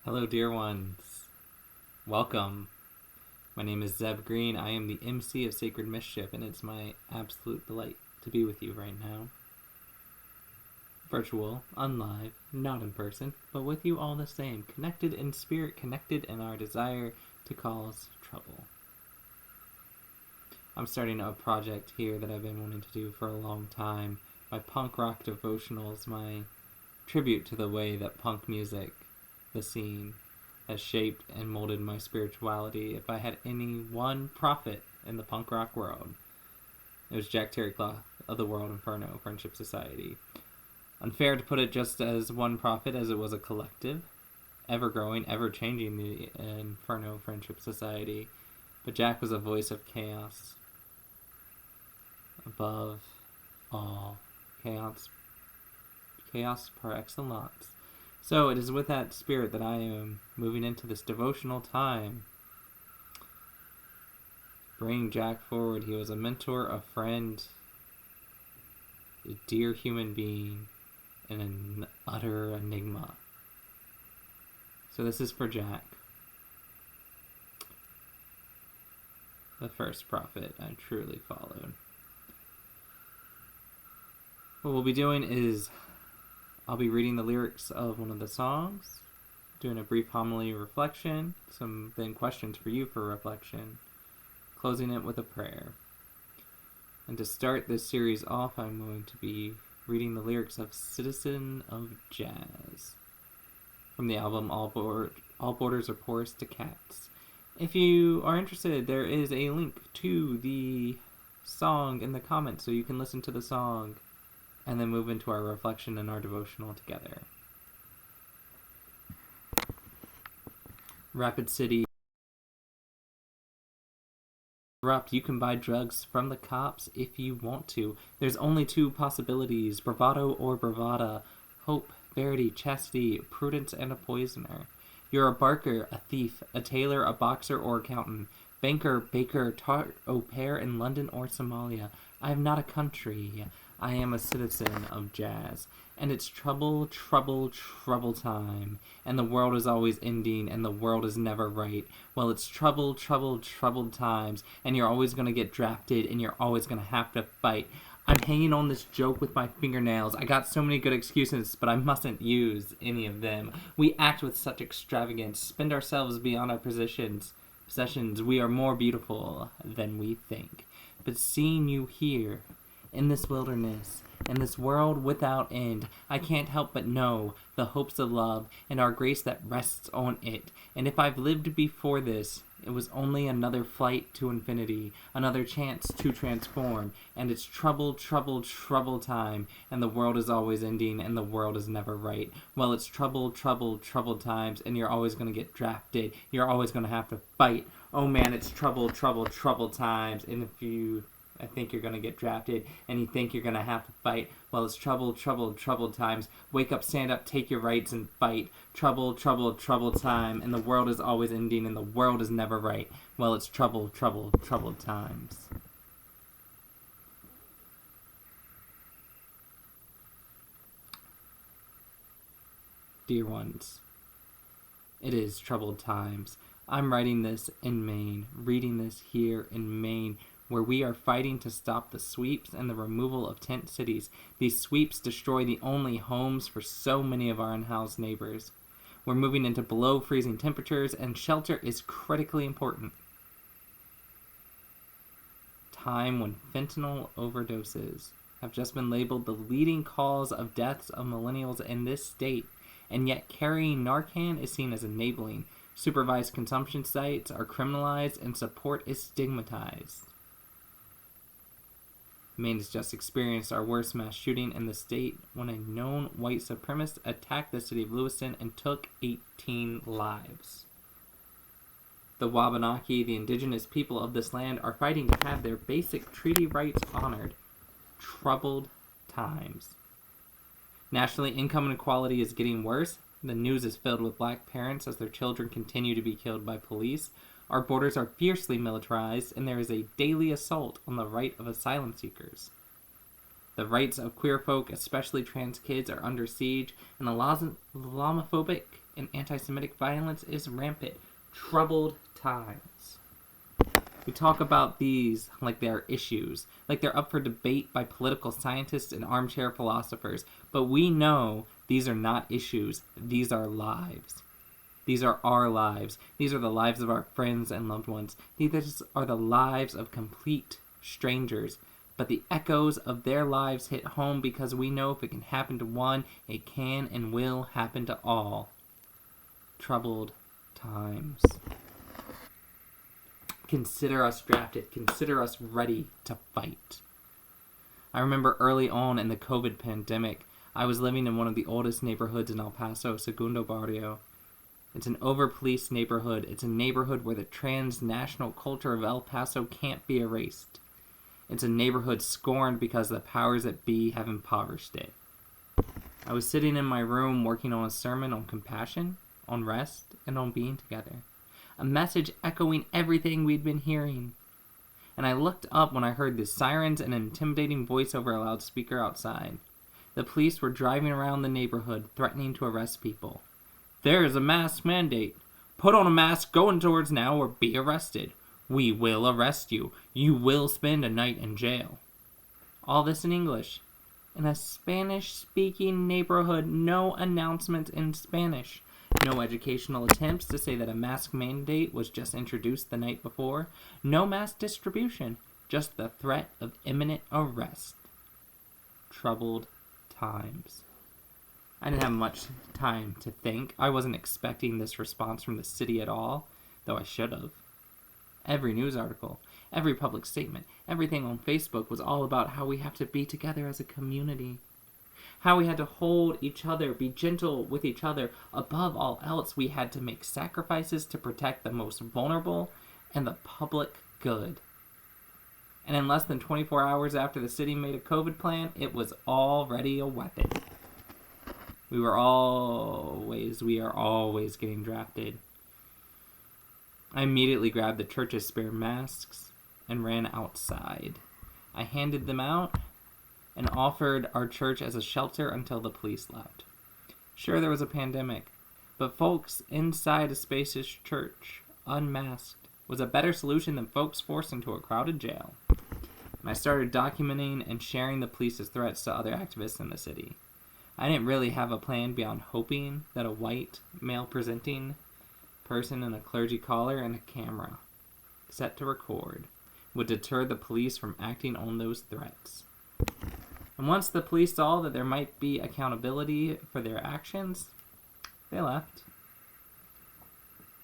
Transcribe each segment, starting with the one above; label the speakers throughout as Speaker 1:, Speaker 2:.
Speaker 1: Hello, dear ones. Welcome. My name is Zeb Green. I am the MC of Sacred Mischief, and it's my absolute delight to be with you right now. Virtual, unlive, not in person, but with you all the same, connected in spirit, connected in our desire to cause trouble. I'm starting a project here that I've been wanting to do for a long time. My punk rock devotionals, my tribute to the way that punk music, the scene, has shaped and molded my spirituality. If I had any one prophet in the punk rock world, it was Jack Terrycloth of the World Inferno Friendship Society. Unfair to put it just as one prophet, as it was a collective, ever-growing, ever-changing the Inferno Friendship Society. But Jack was a voice of chaos. Above all, chaos par excellence. So it is with that spirit that I am moving into this devotional time. Bring Jack forward. He was a mentor, a friend, a dear human being, and an utter enigma. So this is for Jack, the first prophet I truly followed. What we'll be doing is I'll be reading the lyrics of one of the songs, doing a brief homily reflection, some then questions for you for reflection, closing it with a prayer. And to start this series off, I'm going to be reading the lyrics of Citizen of Jazz from the album All Borders Are Porous to Cats. If you are interested, there is a link to the song in the comments so you can listen to the song and then move into our reflection and our devotional together. Rapid City. You can buy drugs from the cops if you want to. There's only two possibilities, bravado or bravada, hope, verity, chastity, prudence, and a poisoner. You're a barker, a thief, a tailor, a boxer, or accountant, banker, baker, tart, au pair in London or Somalia. I am not a country. I am a citizen of jazz. And it's trouble, trouble, trouble time. And the world is always ending, and the world is never right. Well, it's trouble, trouble, troubled times. And you're always going to get drafted, and you're always going to have to fight. I'm hanging on this joke with my fingernails. I got so many good excuses, but I mustn't use any of them. We act with such extravagance, spend ourselves beyond our possessions. We are more beautiful than we think. But seeing you here, in this wilderness, in this world without end, I can't help but know the hopes of love and our grace that rests on it. And if I've lived before this, it was only another flight to infinity, another chance to transform. And it's trouble, trouble, trouble time, and the world is always ending, and the world is never right. Well, it's trouble, trouble, troubled times, and you're always going to get drafted. You're always going to have to fight. Oh man, it's trouble, trouble, troubled times. And I think you're going to get drafted, and you think you're going to have to fight. Well, it's trouble, trouble, troubled times. Wake up, stand up, take your rights, and fight. Trouble, trouble, troubled time, and the world is always ending, and the world is never right. Well, it's trouble, trouble, troubled times. Dear ones, it is troubled times. I'm writing this in Maine, reading this here in Maine, where we are fighting to stop the sweeps and the removal of tent cities. These sweeps destroy the only homes for so many of our unhoused neighbors. We're moving into below freezing temperatures, and shelter is critically important. Time when fentanyl overdoses have just been labeled the leading cause of deaths of millennials in this state, and yet carrying Narcan is seen as enabling. Supervised consumption sites are criminalized, and support is stigmatized. Maine has just experienced our worst mass shooting in the state when a known white supremacist attacked the city of Lewiston and took 18 lives. The Wabanaki, the indigenous people of this land, are fighting to have their basic treaty rights honored. Troubled times. Nationally, income inequality is getting worse. The news is filled with black parents as their children continue to be killed by police. Our borders are fiercely militarized, and there is a daily assault on the right of asylum seekers. The rights of queer folk, especially trans kids, are under siege, and the Islamophobic and anti-Semitic violence is rampant. Troubled times. We talk about these like they're issues, like they're up for debate by political scientists and armchair philosophers, but we know these are not issues, these are lives. These are our lives. These are the lives of our friends and loved ones. These are the lives of complete strangers. But the echoes of their lives hit home because we know if it can happen to one, it can and will happen to all. Troubled times. Consider us drafted. Consider us ready to fight. I remember early on in the COVID pandemic, I was living in one of the oldest neighborhoods in El Paso, Segundo Barrio. It's an over-policed neighborhood. It's a neighborhood where the transnational culture of El Paso can't be erased. It's a neighborhood scorned because the powers that be have impoverished it. I was sitting in my room working on a sermon on compassion, on rest, and on being together. A message echoing everything we'd been hearing. And I looked up when I heard the sirens and an intimidating voice over a loudspeaker outside. The police were driving around the neighborhood, threatening to arrest people. There is a mask mandate. Put on a mask, go indoors now, or be arrested. We will arrest you. You will spend a night in jail. All this in English. In a Spanish-speaking neighborhood, no announcements in Spanish. No educational attempts to say that a mask mandate was just introduced the night before. No mass distribution. Just the threat of imminent arrest. Troubled times. I didn't have much time to think. I wasn't expecting this response from the city at all, though I should have. Every news article, every public statement, everything on Facebook was all about how we have to be together as a community. How we had to hold each other, be gentle with each other. Above all else, we had to make sacrifices to protect the most vulnerable and the public good. And in less than 24 hours after the city made a COVID plan, it was already a weapon. We are always getting drafted. I immediately grabbed the church's spare masks and ran outside. I handed them out and offered our church as a shelter until the police left. Sure, there was a pandemic, but folks inside a spacious church, unmasked, was a better solution than folks forced into a crowded jail. And I started documenting and sharing the police's threats to other activists in the city. I didn't really have a plan beyond hoping that a white, male-presenting person in a clergy collar and a camera, set to record, would deter the police from acting on those threats. And once the police saw that there might be accountability for their actions, they left.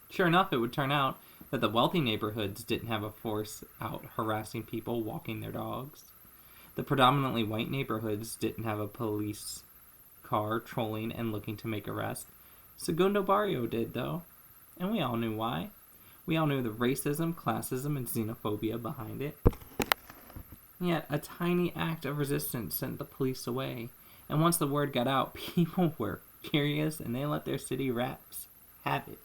Speaker 1: Sure enough, it would turn out that the wealthy neighborhoods didn't have a force out harassing people walking their dogs. The predominantly white neighborhoods didn't have a police car trolling and looking to make arrests. Segundo Barrio did, though, and we all knew why. We all knew the racism, classism, and xenophobia behind it. Yet, a tiny act of resistance sent the police away, and once the word got out, people were furious and they let their city rats have it.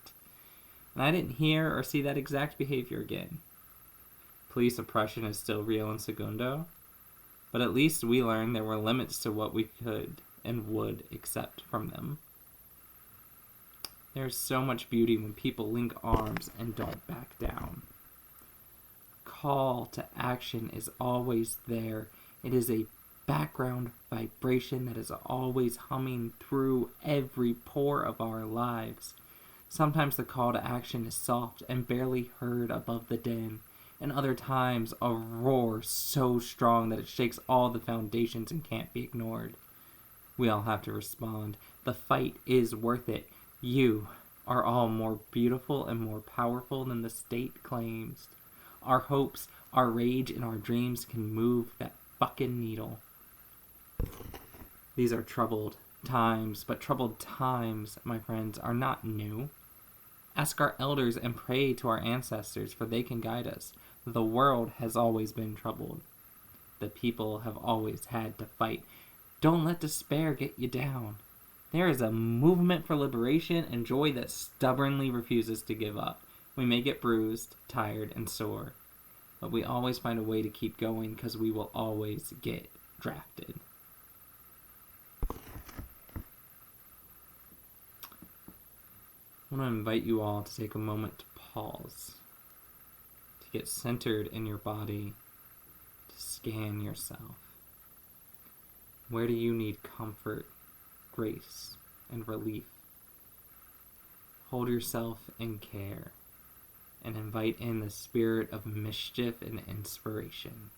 Speaker 1: And I didn't hear or see that exact behavior again. Police oppression is still real in Segundo, but at least we learned there were limits to what we could and would accept from them. There's so much beauty when people link arms and don't back down. Call to action is always there. It is a background vibration that is always humming through every pore of our lives. Sometimes the call to action is soft and barely heard above the din, and other times a roar so strong that it shakes all the foundations and can't be ignored. We all have to respond. The fight is worth it. You are all more beautiful and more powerful than the state claims. Our hopes, our rage, and our dreams can move that fucking needle. These are troubled times, but troubled times, my friends, are not new. Ask our elders and pray to our ancestors, for they can guide us. The world has always been troubled. The people have always had to fight. Don't let despair get you down. There is a movement for liberation and joy that stubbornly refuses to give up. We may get bruised, tired, and sore, but we always find a way to keep going because we will always get drafted. I want to invite you all to take a moment to pause, to get centered in your body, to scan yourself. Where do you need comfort, grace, and relief? Hold yourself in care and invite in the spirit of mischief and inspiration.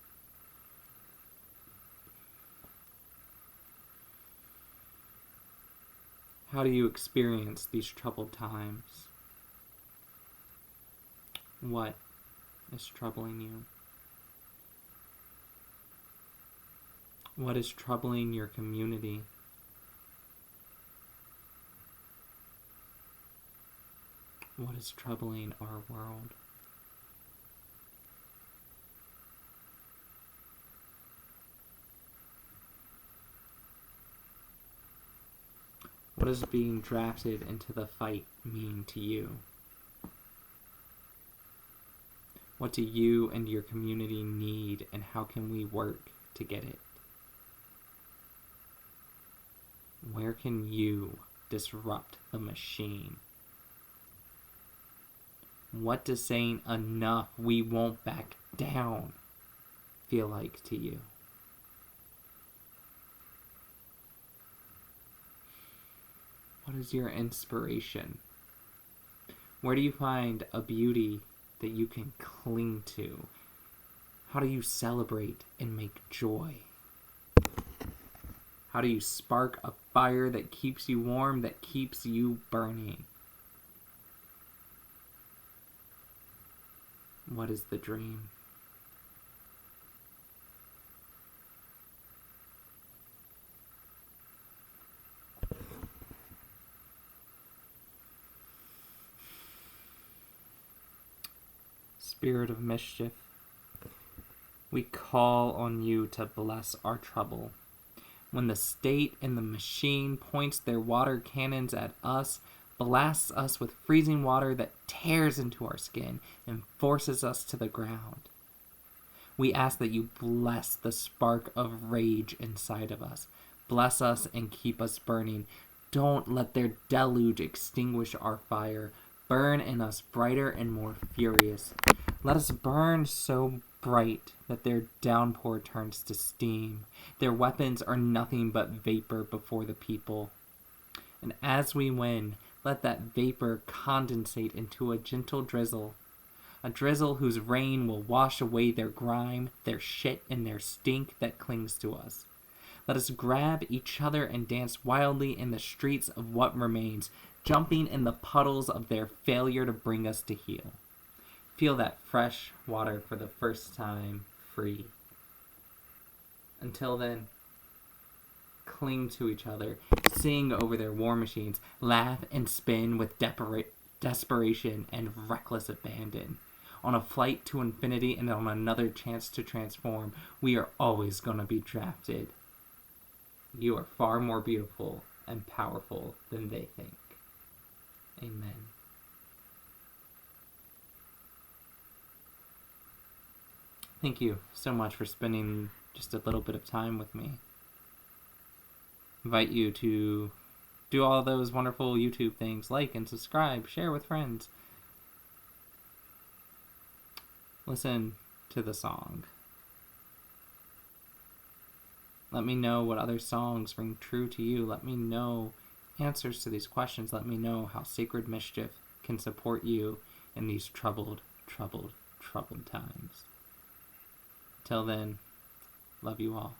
Speaker 1: How do you experience these troubled times? What is troubling you? What is troubling your community? What is troubling our world? What does being drafted into the fight mean to you? What do you and your community need, and how can we work to get it? Where can you disrupt the machine? What does saying enough, we won't back down, feel like to you? What is your inspiration? Where do you find a beauty that you can cling to? How do you celebrate and make joy? How do you spark a fire that keeps you warm, that keeps you burning? What is the dream? Spirit of mischief, we call on you to bless our trouble. When the state and the machine points their water cannons at us, blasts us with freezing water that tears into our skin and forces us to the ground, we ask that you bless the spark of rage inside of us. Bless us and keep us burning. Don't let their deluge extinguish our fire. Burn in us brighter and more furious. Let us burn so bright that their downpour turns to steam. Their weapons are nothing but vapor before the people. And as we win, let that vapor condensate into a gentle drizzle. A drizzle whose rain will wash away their grime, their shit, and their stink that clings to us. Let us grab each other and dance wildly in the streets of what remains, jumping in the puddles of their failure to bring us to heal. Feel that fresh water for the first time free. Until then, cling to each other, sing over their war machines, laugh and spin with desperation and reckless abandon. On a flight to infinity and on another chance to transform, we are always going to be drafted. You are far more beautiful and powerful than they think. Amen. Thank you so much for spending just a little bit of time with me. I invite you to do all those wonderful YouTube things, like and subscribe, share with friends. Listen to the song. Let me know what other songs ring true to you. Let me know answers to these questions. Let me know how Sacred Mischief can support you in these troubled times. Till then, love you all.